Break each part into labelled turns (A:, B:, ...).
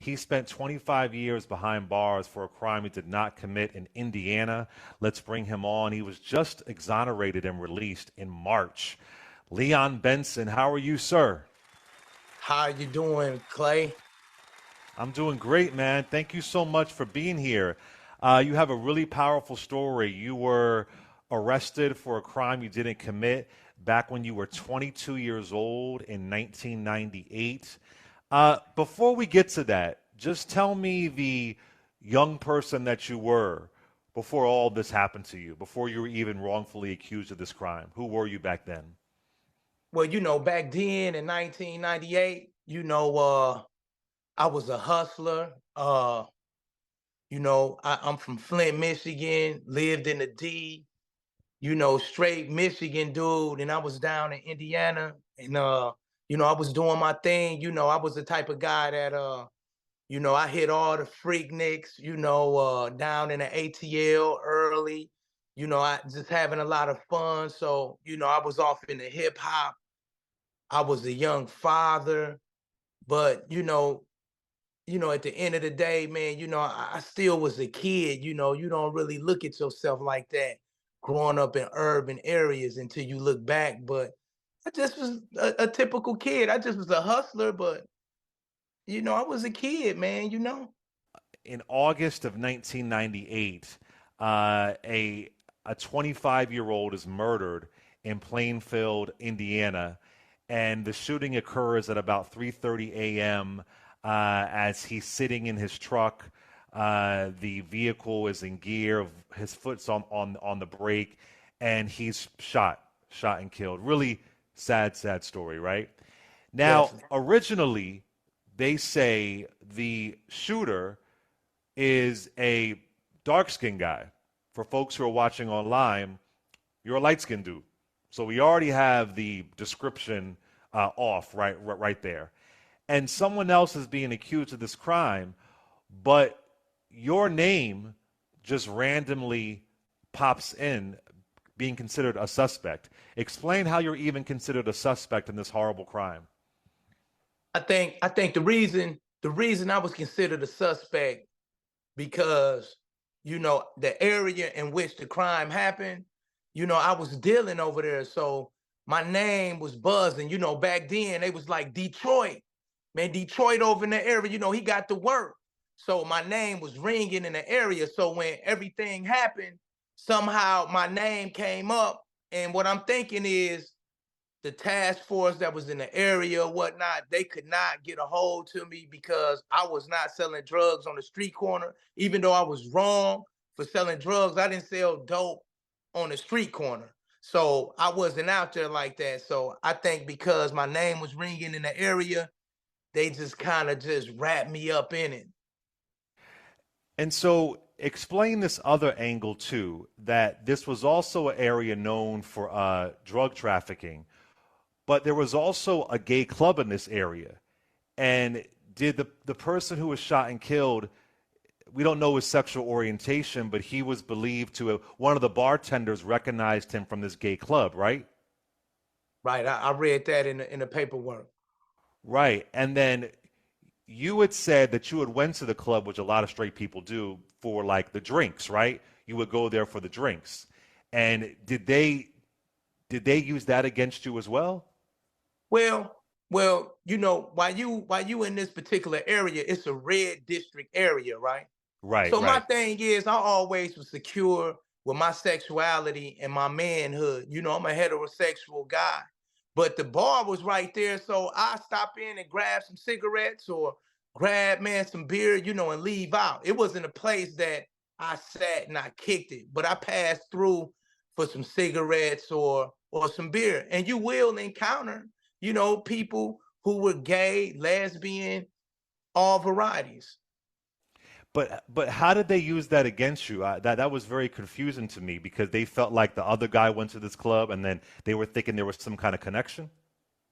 A: He spent 25 years behind bars for a crime he did not commit in Indiana. Let's bring him on. He was just exonerated and released in March. Leon Benson, how are you, sir?
B: How you doing, Clay?
A: I'm doing great, man. Thank you so much for being here. You have a really powerful story. You were arrested for a crime you didn't commit back when you were 22 years old in 1998. Before we get to that, just tell me the young person that you were before all this happened to you, before you were even wrongfully accused of this crime. Who were you back then?
B: Well, back then in 1998, I was a hustler. I'm from Flint, Michigan, lived in the D, straight Michigan dude. And I was down in Indiana and I was doing my thing. I was the type of guy that I hit all the freakniks, down in the ATL early. I just having a lot of fun. So, I was off in the hip hop. I was a young father, but at the end of the day, man, I still was a kid. You don't really look at yourself like that growing up in urban areas until you look back. But I just was a typical kid. I just was a hustler, but I was a kid, man.
A: In August of 1998, a 25-year-old is murdered in Plainfield, Indiana, and the shooting occurs at about 3:30 a.m. As he's sitting in his truck. The vehicle is in gear. His foot's on the brake, and he's shot and killed. Really sad story, right? Now,
B: Definitely.
A: originally, they say the shooter is a dark skinned guy. For folks who are watching online, you're a light skinned dude. So we already have the description off right there. And someone else is being accused of this crime, but your name just randomly pops in being considered a suspect. Explain how you're even considered a suspect in this horrible crime.
B: I think the reason I was considered a suspect because the area in which the crime happened, I was dealing over there, so my name was buzzing. Back then they was like Detroit, man, Detroit over in the area. He got to work, so my name was ringing in the area. So when everything happened, somehow my name came up, and what I'm thinking is the task force that was in the area or whatnot, they could not get a hold to me because I was not selling drugs on the street corner. Even though I was wrong for selling drugs, I didn't sell dope on the street corner. So I wasn't out there like that. So I think because my name was ringing in the area, they just kind of just wrapped me up in it.
A: And so explain this other angle too, that this was also an area known for drug trafficking, but there was also a gay club in this area. And did the person who was shot and killed, we don't know his sexual orientation, but he was believed to have, one of the bartenders recognized him from this gay club, right?
B: Right. I read that in the paperwork.
A: Right. And then you had said that you had went to the club, which a lot of straight people do, for like the drinks, right? You would go there for the drinks. And did they use that against you as well?
B: Well, while you in this particular area, it's a red district area, right?
A: Right,
B: So my
A: right.
B: thing is, I always was secure with my sexuality and my manhood. I'm a heterosexual guy, but the bar was right there, so I stop in and grab some cigarettes or grab man some beer, and leave out. It wasn't a place that I sat and I kicked it, but I passed through for some cigarettes or some beer, and you will encounter, people who were gay, lesbian, all varieties.
A: But how did they use that against you? That was very confusing to me because they felt like the other guy went to this club and then they were thinking there was some kind of connection.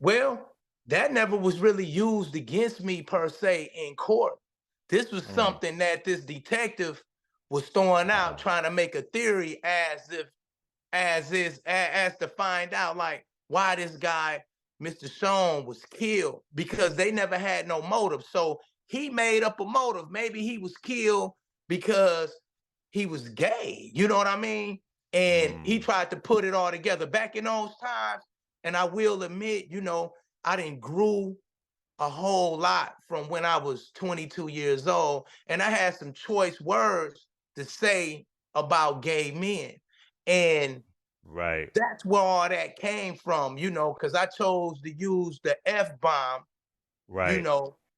B: Well, that never was really used against me per se in court. This was
A: Mm.
B: something that this detective was throwing out,
A: Uh,
B: trying to make a theory as to find out like why this guy, Mr. Sean, was killed because they never had no motive. So he made up a motive. Maybe he was killed because he was gay. You know what I mean? And he
A: Mm,
B: tried to put it all together back in those times. And I will admit, I didn't grew a whole lot from when I was 22 years old. And I had some choice words to say about gay men. And
A: right,
B: that's where all that came from, because I chose to use the F bomb,
A: right.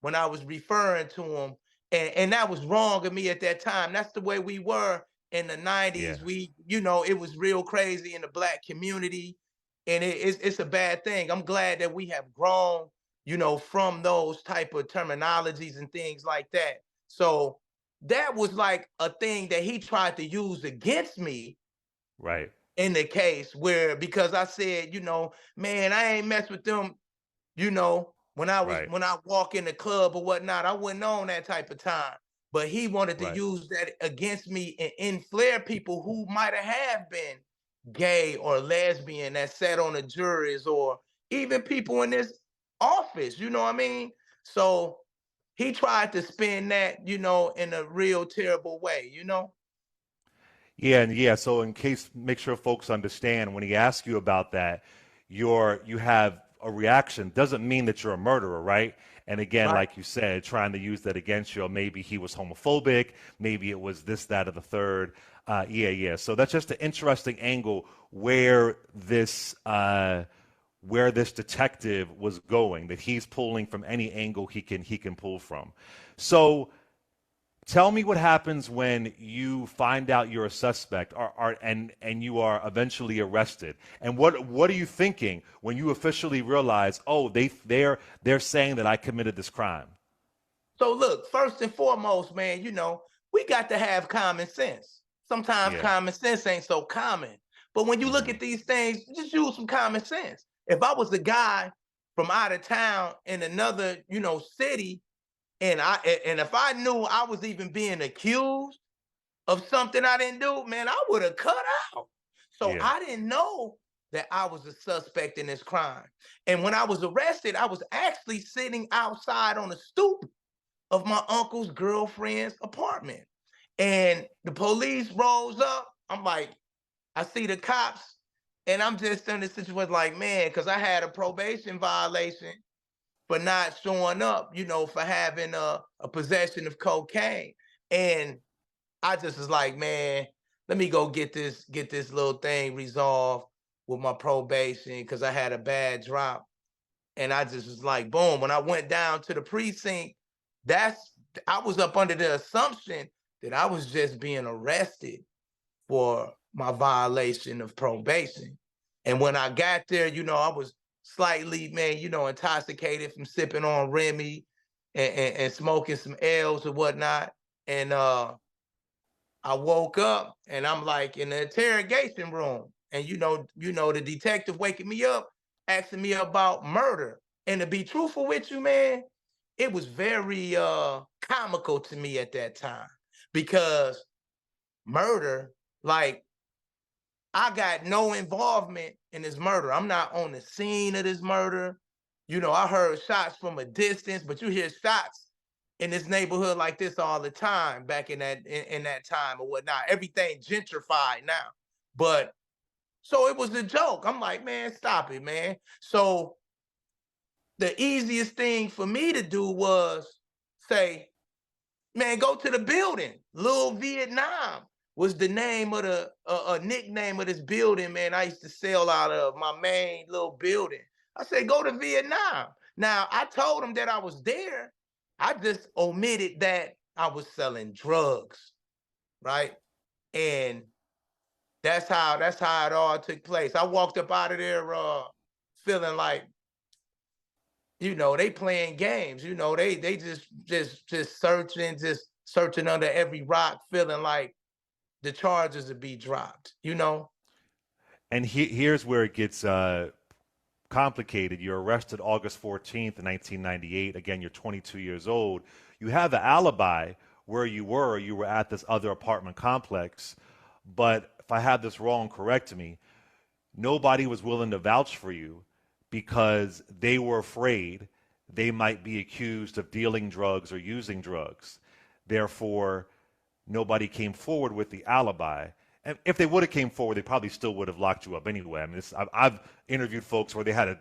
B: when I was referring to him. And that was wrong of me at that time. That's the way we were in the 90s.
A: Yeah,
B: It was real crazy in the black community. And it's a bad thing. I'm glad that we have grown, from those type of terminologies and things like that. So that was like a thing that he tried to use against me
A: right,
B: in the case where, because I said, man, I ain't mess with them,
A: right,
B: when I walk in the club or whatnot. I wasn't on that type of time. But he wanted to
A: right.
B: use that against me and inflare people who might have been gay or lesbian that sat on the juries, or even people in this office, you know what I mean? So he tried to spin that, in a real terrible way.
A: Yeah, and yeah. So, in case, make sure folks understand when he asks you about that, you have a reaction. Doesn't mean that you're a murderer, right? And again,
B: Right.
A: like you said, trying to use that against you. Or maybe he was homophobic. Maybe it was this, that, or the third. Yeah, yeah. So that's just an interesting angle where this detective was going. That he's pulling from any angle he can pull from. So. Tell me what happens when you find out you're a suspect and you are eventually arrested. And what are you thinking when you officially realize, oh, they're saying that I committed this crime?
B: So look, first and foremost, man, we got to have common sense. Sometimes
A: Yeah.
B: common sense ain't so common. But when you look
A: Hmm.
B: at these things, just use some common sense. If I was a guy from out of town in another, city, and if I knew I was even being accused of something I didn't do, man, I would have cut out. So
A: Yeah.
B: I didn't know that I was a suspect in this crime. And when I was arrested, I was actually sitting outside on the stoop of my uncle's girlfriend's apartment. And the police rolls up. I'm like, I see the cops, and I'm just in this situation like, man, because I had a probation violation for not showing up, for having a possession of cocaine. And I just was like, man, let me go get this little thing resolved with my probation because I had a bad drop. And I just was like, boom. When I went down to the precinct, that's I was up under the assumption that I was just being arrested for my violation of probation. And when I got there, I was slightly, man, intoxicated from sipping on Remy and smoking some L's or whatnot. And I woke up and I'm like in the interrogation room. And the detective waking me up, asking me about murder. And to be truthful with you, man, it was very comical to me at that time because murder, like, I got no involvement in this murder. I'm not on the scene of this murder. I heard shots from a distance, but you hear shots in this neighborhood like this all the time back in that time or whatnot. Everything gentrified now. But so it was a joke. I'm like, man, stop it, man. So the easiest thing for me to do was say, man, go to the building. Little Vietnam was the name of the nickname of this building, man. I used to sell out of my main little building. I said, go to Vietnam. Now, I told him that I was there. I just omitted that I was selling drugs, right? And that's how it all took place. I walked up out of there feeling like, they playing games. They just searching under every rock, feeling like the charges would be dropped.
A: And here's where it gets complicated. You're arrested August 14th, 1998. Again, you're 22 years old. You have an alibi where you were. You were at this other apartment complex. But if I have this wrong, correct me. Nobody was willing to vouch for you because they were afraid they might be accused of dealing drugs or using drugs. Therefore, nobody came forward with the alibi. And if they would have came forward, they probably still would have locked you up anyway. I mean, I've interviewed folks where they had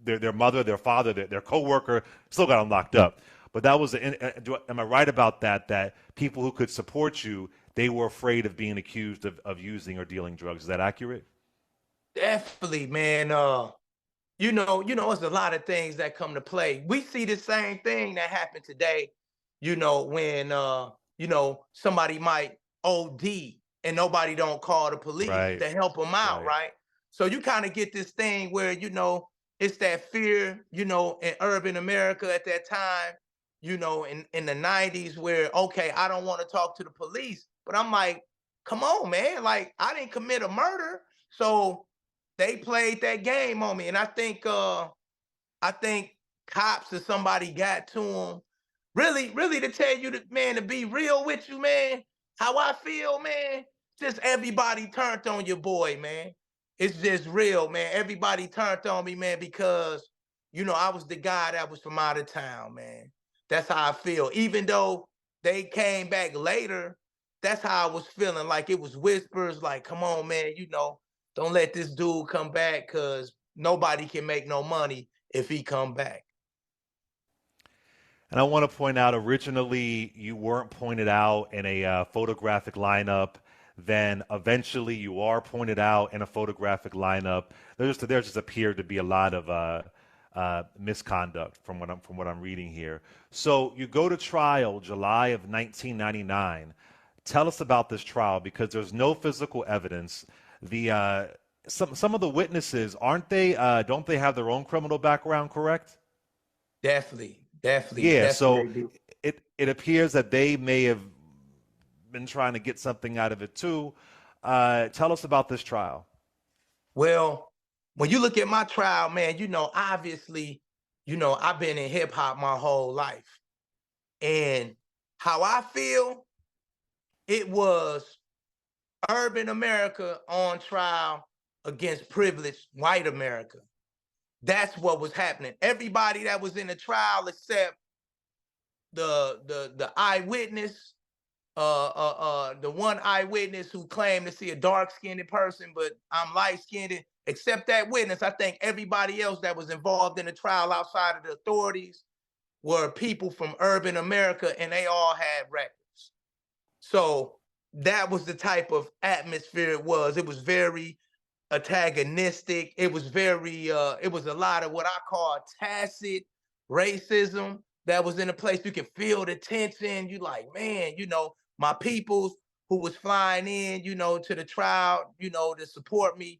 A: their mother, their father, their coworker still got them locked up. But that was, am I right about that? That people who could support you, they were afraid of being accused of using or dealing drugs. Is that accurate?
B: Definitely, man. It's a lot of things that come to play. We see the same thing that happened today, when somebody might OD and nobody don't call the police
A: Right,
B: to help them out,
A: right.
B: right? So you kind of get this thing where, it's that fear, in urban America at that time, in the 90s where, okay, I don't want to talk to the police. But I'm like, come on, man. Like, I didn't commit a murder. So they played that game on me. And I think cops or somebody got to him. Really, really, to tell you that, man, to be real with you, man, how I feel, man, just everybody turned on your boy, man. It's just real, man. Everybody turned on me, man, because, I was the guy that was from out of town, man. That's how I feel. Even though they came back later, that's how I was feeling. Like it was whispers, like, come on, man, don't let this dude come back because nobody can make no money if he come back.
A: And I want to point out, originally you weren't pointed out in a photographic lineup. Then eventually you are pointed out in a photographic lineup. There just appeared to be a lot of misconduct from what I'm reading here. So you go to trial July of 1999. Tell us about this trial because there's no physical evidence. The some of the witnesses aren't they? Don't they have their own criminal background? Correct?
B: Definitely, definitely.
A: Yeah,
B: That's what they
A: so
B: do.
A: it appears that they may have been trying to get something out of it too. Tell us about this trial.
B: Well, when you look at my trial, man, obviously, I've been in hip hop my whole life. And how I feel, it was urban America on trial against privileged white America. That's what was happening. Everybody that was in the trial except the eyewitness, the one eyewitness who claimed to see a dark-skinned person, but I'm light-skinned. Except that witness, I think everybody else that was involved in the trial outside of the authorities were people from urban America, and they all had records. So that was the type of atmosphere it was. It was very antagonistic. It was a lot of what I call tacit racism that was in the place. You can feel the tension. You like, man, my peoples who was flying in, to the trial, to support me,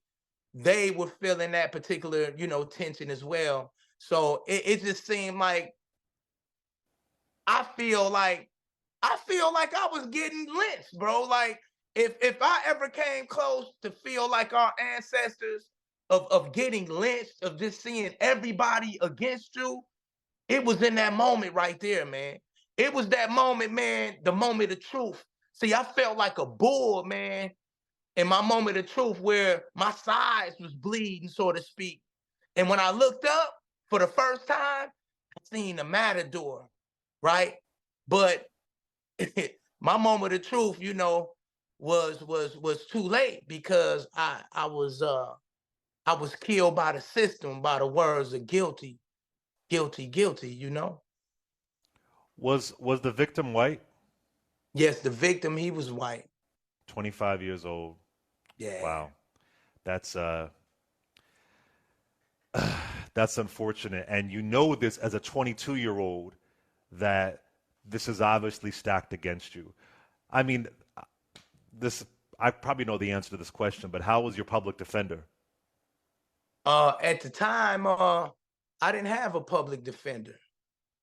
B: they were feeling that particular, tension as well. So it just seemed like I feel like I was getting lynched, bro. Like if I ever came close to feel like our ancestors of getting lynched, of just seeing everybody against you, it was in that moment right there, man. It was that moment, man, the moment of truth. See, I felt like a bull, man, in my moment of truth where my sides was bleeding, so to speak. And when I looked up for the first time, I seen the matador, right? But my moment of truth, was too late because I was killed by the system by the words of guilty, guilty, guilty.
A: Was the victim white?
B: Yes, the victim, he was white.
A: 25 years old.
B: Yeah.
A: Wow. That's that's unfortunate. And you know this as a 22-year-old that this is obviously stacked against you. I mean, this I probably know the answer to this question, but how was your public defender?
B: At the time, I didn't have a public defender.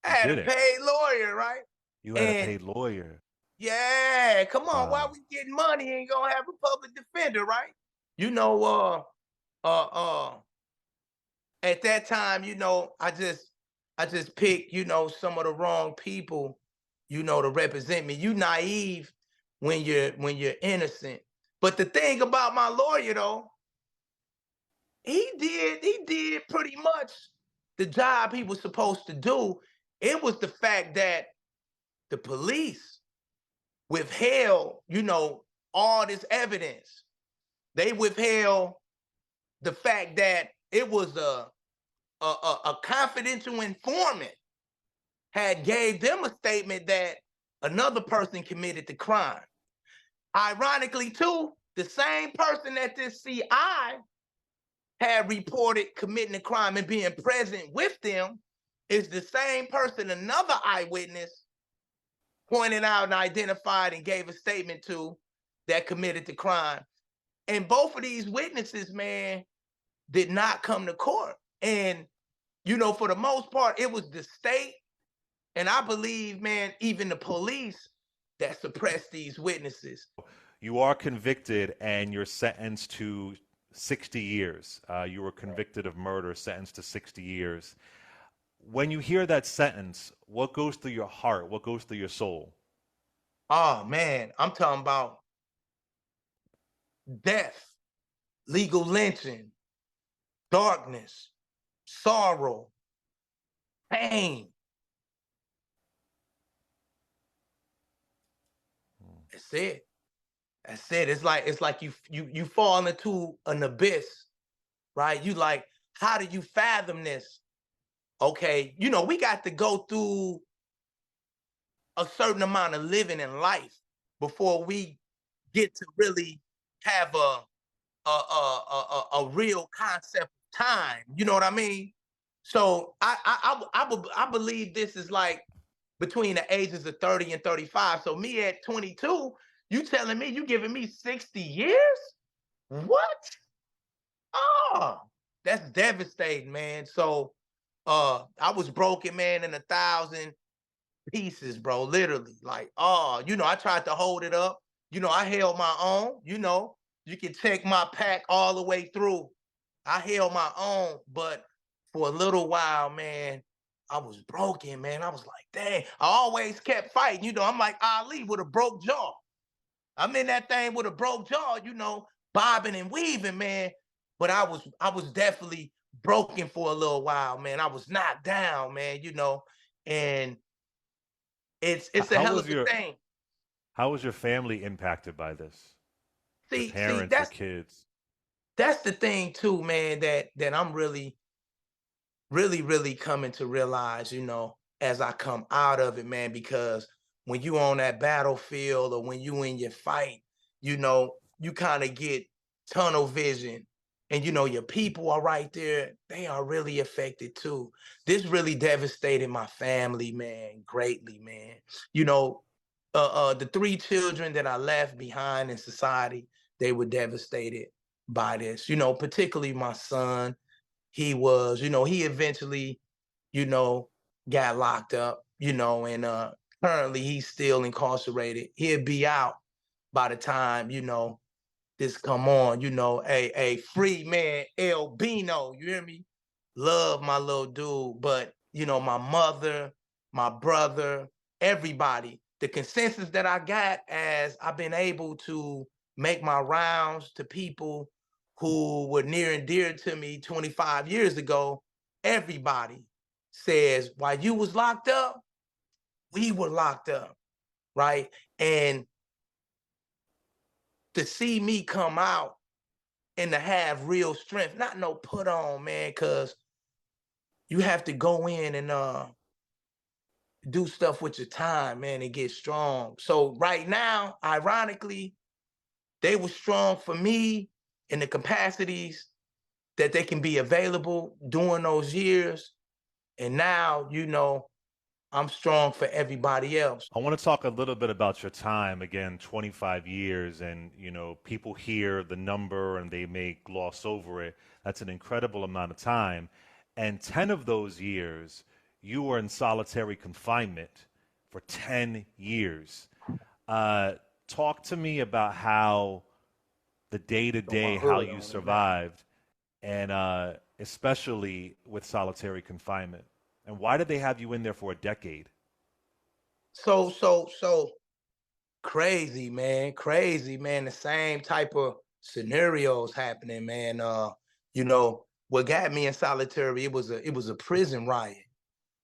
B: I
A: You
B: had a
A: didn't.
B: paid lawyer, right?
A: You had a
B: And
A: paid lawyer.
B: yeah, come on, while
A: Wow.
B: we getting money, ain't gonna have a public defender, right? You know, uh, uh, at that time, I just picked, some of the wrong people, to represent me. You naive when you're innocent. But the thing about my lawyer though, he did pretty much the job he was supposed to do. It was the fact that the police withheld, all this evidence. They withheld the fact that it was a confidential informant had gave them a statement that another person committed the crime. Ironically, too, the same person that this CI had reported committing the crime and being present with them is the same person another eyewitness pointed out and identified and gave a statement to that committed the crime. And both of these witnesses, man, did not come to court. And, for the most part, it was the state, and I believe, man, even the police that suppressed these witnesses.
A: You are convicted and you're sentenced to 60 years. You were convicted of murder, sentenced to 60 years. When you hear that sentence, what goes through your heart? What goes through your soul?
B: Oh, man, I'm talking about death, legal lynching, darkness, sorrow, pain. That's it. That's it. It's like you fall into an abyss, right? You like, how do you fathom this? Okay, we got to go through a certain amount of living in life before we get to really have a real concept of time. You know what I mean? So I believe this is like between the ages of 30 and 35. So me at 22, you telling me you giving me 60 years? What? Oh, that's devastating, man. So I was broken, man, in 1,000 pieces, bro. Literally. Like, I tried to hold it up. I held my own, you can check my pack all the way through. I held my own, but for a little while, man, I was broken, man. I was like, dang, I always kept fighting. I'm like Ali with a broke jaw. I'm in that thing with a broke jaw, bobbing and weaving, man. But I was definitely broken for a little while, man. I was knocked down, man, and it's a
A: How
B: hell
A: was
B: of a
A: your
B: thing.
A: how was your family impacted by this? Your
B: See,
A: parents, your
B: that's
A: kids?
B: that's the thing too, man, that I'm really, really, really coming to realize, as I come out of it, man, because when you on that battlefield or when you in your fight, you kind of get tunnel vision. And your people are right there. They are really affected too. This really devastated my family, man, greatly, man. You know, the three children that I left behind in society, they were devastated by this. Particularly my son. He eventually, you know, got locked up, and currently he's still incarcerated. He'll be out by the time, this come on, a free man, El Bino, you hear me? Love my little dude, but my mother, my brother, everybody, the consensus that I got as I've been able to make my rounds to people who were near and dear to me 25 years ago, everybody says, while you was locked up, we were locked up, right? And to see me come out and to have real strength, not no put on, man, because you have to go in and do stuff with your time, man, and get strong. So right now, ironically, they were strong for me in the capacities that they can be available during those years. And now, I'm strong for everybody else.
A: I want to talk a little bit about your time again, 25 years, and people hear the number and they may gloss over it. That's an incredible amount of time, and 10 of those years you were in solitary confinement for 10 years. Talk to me about how the day to
B: Throw my
A: day, how
B: hood
A: you
B: on it, man.
A: survived, and especially with solitary confinement. And why did they have you in there for a decade?
B: So crazy, man. Crazy, man. The same type of scenarios happening, man. You know, what got me in solitary, it was a prison riot.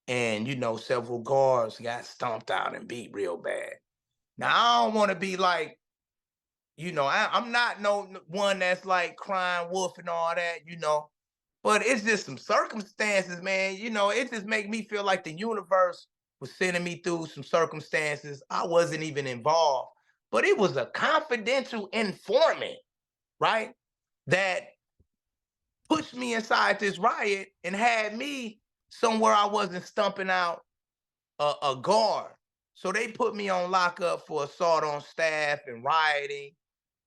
B: And several guards got stomped out and beat real bad. Now I don't want to be like, I'm not no one that's like crying wolf and all that, but it's just some circumstances, man. It just make me feel like the universe was sending me through some circumstances I wasn't even involved, but it was a confidential informant, right? That pushed me inside this riot and had me somewhere I wasn't stumping out a guard. So they put me on lockup for assault on staff and rioting.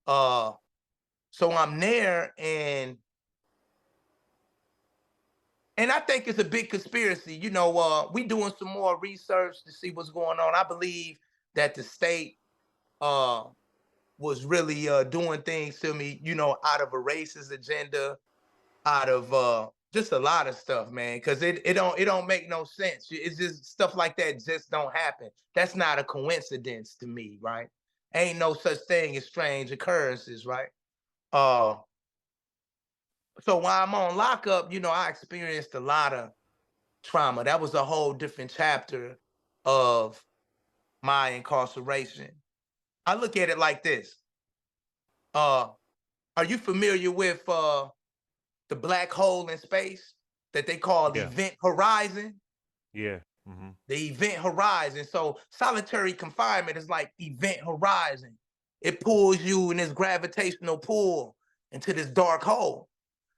B: So I'm there, and I think it's a big conspiracy. We doing some more research to see what's going on. I believe that the state was really doing things to me, out of a racist agenda, out of just a lot of stuff, man. Because it don't make no sense. It's just stuff like that just don't happen. That's not a coincidence to me, right? Ain't no such thing as strange occurrences, right? Uh, so while I'm on lockup, I experienced a lot of trauma. That was a whole different chapter of my incarceration. I look at it like this. Uh, are you familiar with the black hole in space that they call the
A: Yeah.
B: event horizon?
A: Yeah. Hmm.
B: The event horizon. So solitary confinement is like event horizon. It pulls you in this gravitational pull into this dark hole.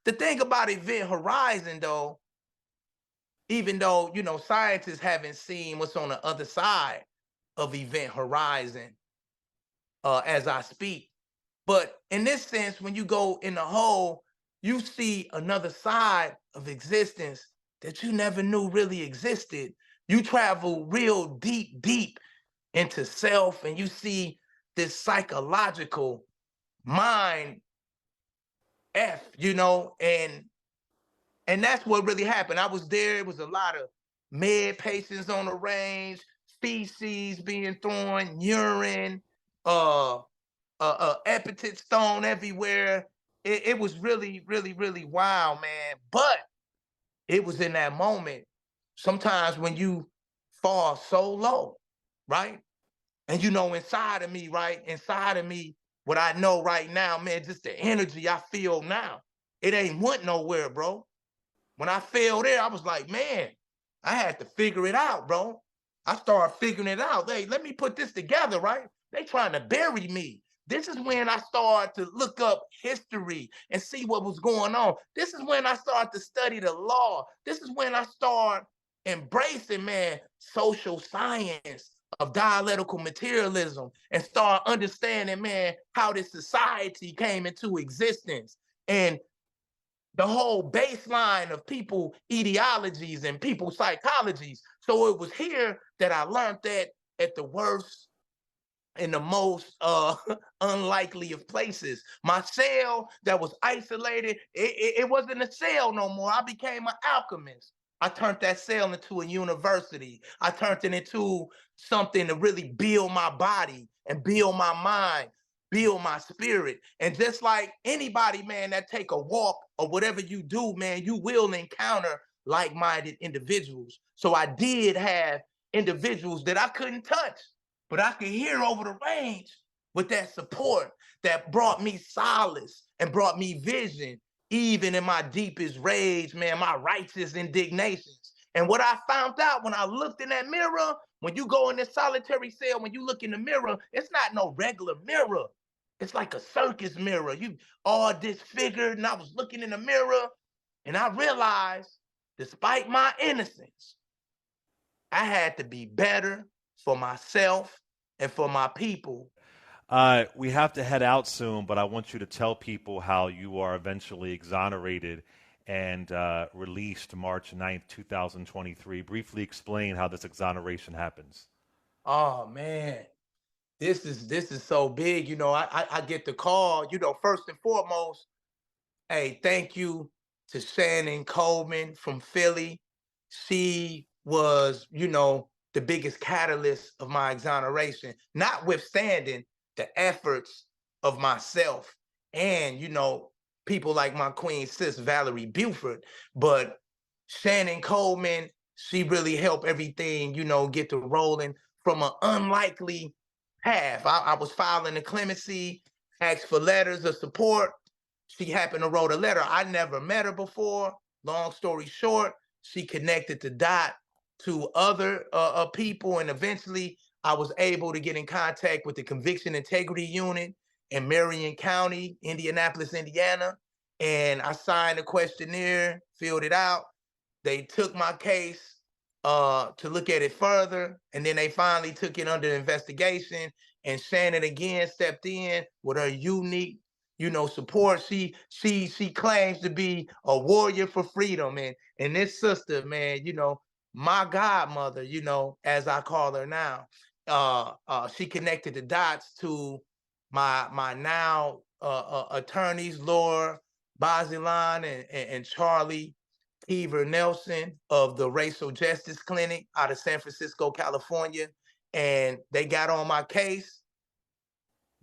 B: The thing about event horizon, though, even though scientists haven't seen what's on the other side of event horizon as I speak, but in this sense, when you go in the hole, you see another side of existence that you never knew really existed. You travel real deep, deep into self, and you see this psychological mind and that's what really happened. I was there. It was a lot of med patients on the range, feces being thrown, urine, uh, epithet stone everywhere. It was really, really, really wild, man. But it was in that moment. Sometimes when you fall so low, right? And inside of me, right? Inside of me, what I know right now, man, just the energy I feel now. It ain't went nowhere, bro. When I fell there, I was like, man, I had to figure it out, bro. I started figuring it out. Hey, let me put this together, right? They trying to bury me. This is when I started to look up history and see what was going on. This is when I started to study the law. This is when I started embracing, man, social science of dialectical materialism and start understanding, man, how this society came into existence. And the whole baseline of people ideologies and people psychologies. So it was here that I learned that at the worst in the most unlikely of places. My cell that was isolated, it wasn't a cell no more. I became an alchemist. I turned that cell into a university. I turned it into something to really build my body and build my mind, build my spirit. And just like anybody, man, that take a walk or whatever you do, man, you will encounter like-minded individuals. So I did have individuals that I couldn't touch, but I could hear over the range with that support that brought me solace and brought me vision, even in my deepest rage, man, my righteous indignations. And what I found out when I looked in that mirror, when you go in this solitary cell, when you look in the mirror, it's not no regular mirror. It's like a circus mirror. You all disfigured, and I was looking in the mirror, and I realized, despite my innocence, I had to be better for myself and for my people.
A: We have to head out soon, but I want you to tell people how you are eventually exonerated and released March 9th, 2023. Briefly explain how this exoneration happens.
B: Oh man, this is so big. I get the call. First and foremost, hey, thank you to Shannon Coleman from Philly. She was, the biggest catalyst of my exoneration, notwithstanding the efforts of myself and, people like my queen sis Valerie Buford, but Shannon Coleman, she really helped everything, get to rolling from an unlikely path. I was filing a clemency, asked for letters of support. She happened to wrote a letter. I never met her before. Long story short, she connected the dot to other people, and eventually I was able to get in contact with the Conviction Integrity Unit in Marion County, Indianapolis, Indiana, and I signed a questionnaire, filled it out. They took my case to look at it further, and then they finally took it under investigation. And Shannon again stepped in with her unique, support. She claims to be a warrior for freedom, and this sister, man, my godmother, as I call her now, she connected the dots to my now attorneys, Laura Bazilan and Charlie Heaver Nelson of the Racial Justice Clinic out of San Francisco, California. And they got on my case.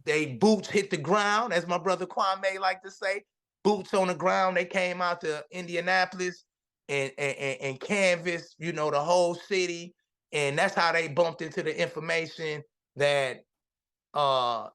B: They boots hit the ground, as my brother Kwame like to say. Boots on the ground. They came out to Indianapolis and canvassed, the whole city. And that's how they bumped into the information that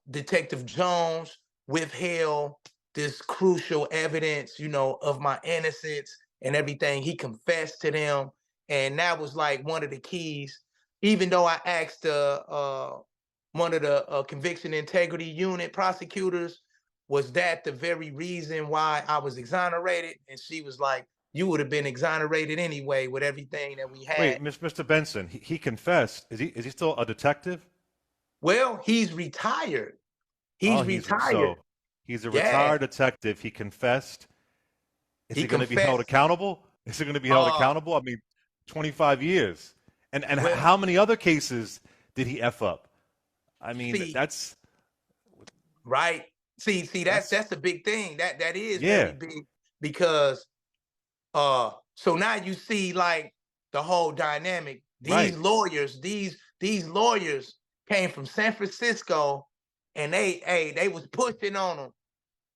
B: Detective Jones withheld this crucial evidence, of my innocence and everything. He confessed to them, and that was like one of the keys. Even though I asked one of the Conviction Integrity Unit prosecutors, was that the very reason why I was exonerated? And she was like, "You would have been exonerated anyway with everything that we had."
A: Wait, Mr. Benson, he confessed. Is he still a detective?
B: Well, he's retired.
A: Oh,
B: He's retired.
A: he's a
B: Yeah,
A: retired detective. He confessed. Is
B: he
A: he going to be held
B: confessed.
A: accountable? Is he going to be held
B: Uh,
A: accountable? I mean, 25 years. And
B: well,
A: how many other cases did he F up? I mean,
B: see, right. See, that's
A: that's
B: that's the big thing. That is very
A: yeah,
B: big because so now you see like the whole dynamic.
A: right.
B: These lawyers came from San Francisco, and they was pushing on him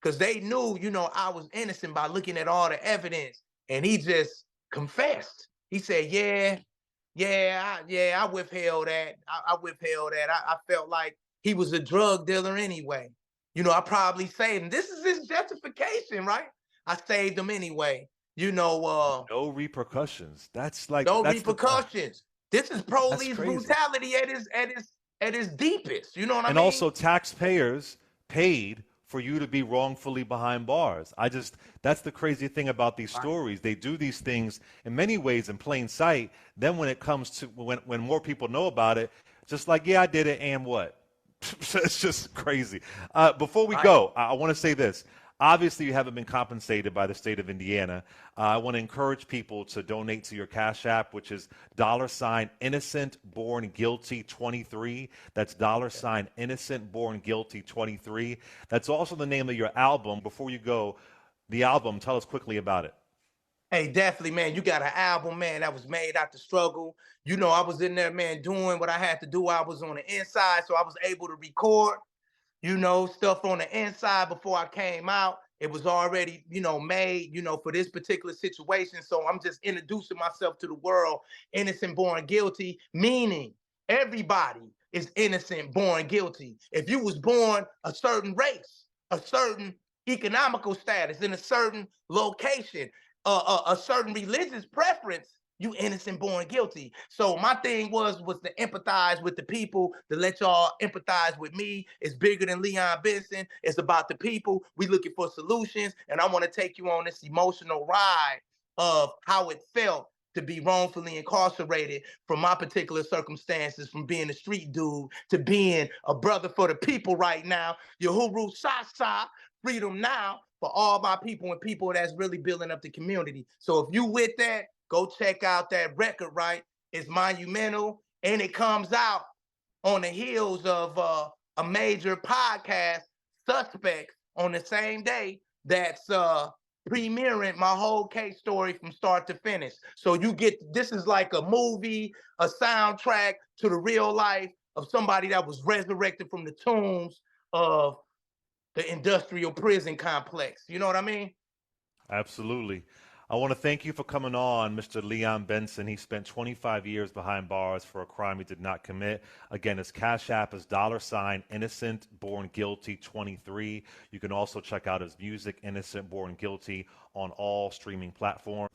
B: because they knew, I was innocent by looking at all the evidence. And he just confessed. He said, I withheld that. I withheld that. I felt like he was a drug dealer anyway. I probably saved him. This is his justification, right? I saved him anyway.
A: No repercussions. That's like
B: No
A: that's the
B: repercussions. This is
A: that's
B: police
A: crazy.
B: brutality at his deepest. You know what I
A: And
B: mean?
A: also taxpayers paid for you to be wrongfully behind bars. That's the crazy thing about these
B: Right.
A: stories. They do these things in many ways in plain sight. Then when it comes to when more people know about it, just like, yeah, I did it, and what? It's just crazy. Before we
B: Right.
A: go, I want to say this. Obviously, you haven't been compensated by the state of Indiana. I want to encourage people to donate to your Cash App, which is $innocent born guilty 23. That's $innocent born guilty 23. That's also the name of your album. Before you go, the album, tell us quickly about it.
B: Hey, definitely, man. You got an album, man, that was made out the struggle. I was in there, man, doing what I had to do. I was on the inside, so I was able to record, stuff on the inside before I came out. It was already, made, for this particular situation. So I'm just introducing myself to the world, innocent born guilty, meaning everybody is innocent born guilty. If you was born a certain race, a certain economical status in a certain location, a certain religious preference, you innocent born guilty. So my thing was to empathize with the people, to let y'all empathize with me. It's bigger than Leon Benson. It's about the people. We looking for solutions, and I want to take you on this emotional ride of how it felt to be wrongfully incarcerated from my particular circumstances, from being a street dude to being a brother for the people right now. Yahuru Sasa, freedom now for all my people and people that's really building up the community. So if you with that, go check out that record, right? It's monumental, and it comes out on the heels of a major podcast, Suspects, on the same day that's premiering my whole case story from start to finish. So you get, this is like a movie, a soundtrack to the real life of somebody that was resurrected from the tombs of the industrial prison complex. You know what I mean?
A: Absolutely. I want to thank you for coming on, Mr. Leon Benson. He spent 25 years behind bars for a crime he did not commit. Again, his Cash App is $innocent born guilty 23. You can also check out his music, Innocent Born Guilty, on all streaming platforms.